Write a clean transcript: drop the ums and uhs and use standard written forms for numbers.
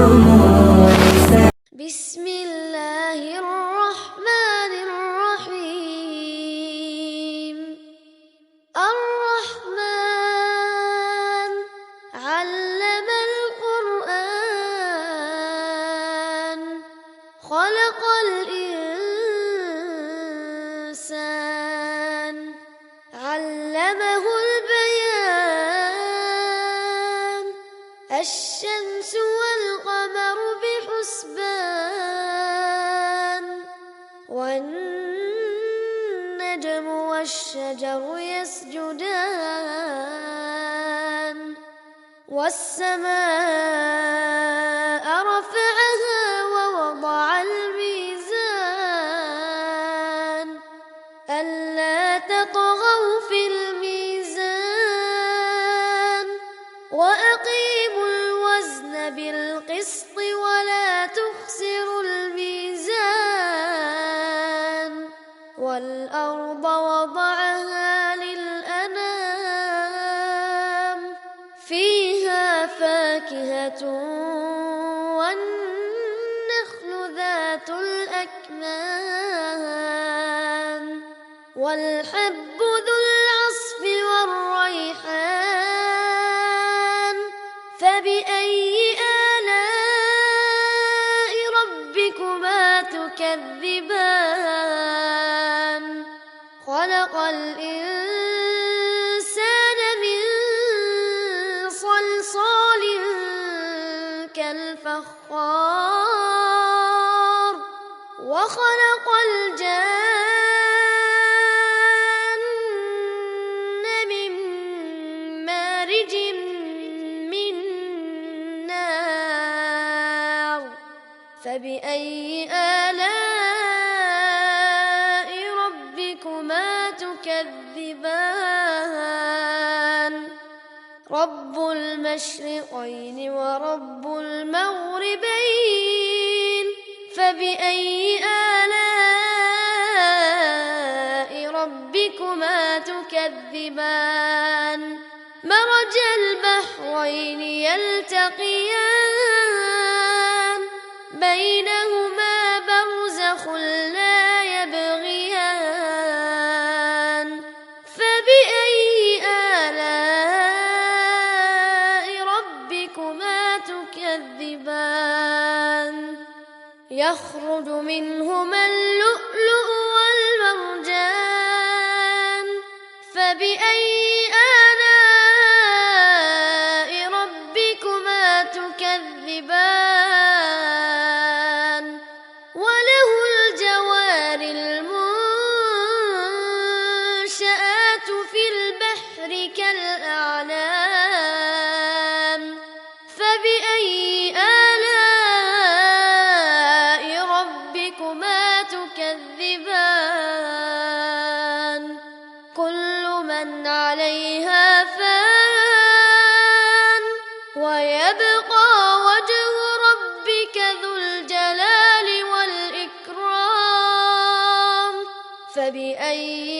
الدموع بسم الله الرحمن الرحيم. الرحمن علم القرآن خلق الإنسان علمه البيان. الشمس والقمر بحسبان والنجم والشجر يسجدان. والسماء رفعها ووضع الميزان ألا تطغوا في الميزان وأقيموا الوزن بالقسط ولا تخسروا الميزان. والأرض وضعها للأنام فيها فاكهة والنخل ذات الأكمام والحب ذو العصف والريحان. فبأي آلاء ربكما تكذبان. خلق الإنسان من صلصال كالفخار وخلق الجان من مارج من نار. فبأي آلاء ربكما تكذبان. رب المشرقين ورب المغربين. فبأي آلاء ربكما تكذبان. مرج البحرين يلتقيان بينهما برزخ لا يبغيان. فبأي آلاء ربكما تكذبان. يخرج منهما اللؤلؤ والمرجان. فبأي آلاء ربكما تكذبان. وله الجوار المنشآت في البحر كالأعلام. فبأي آلاء ربكما تكذبان. كل من عليها فان ويبقى وجه ربك ذو الجلال والإكرام. فبأي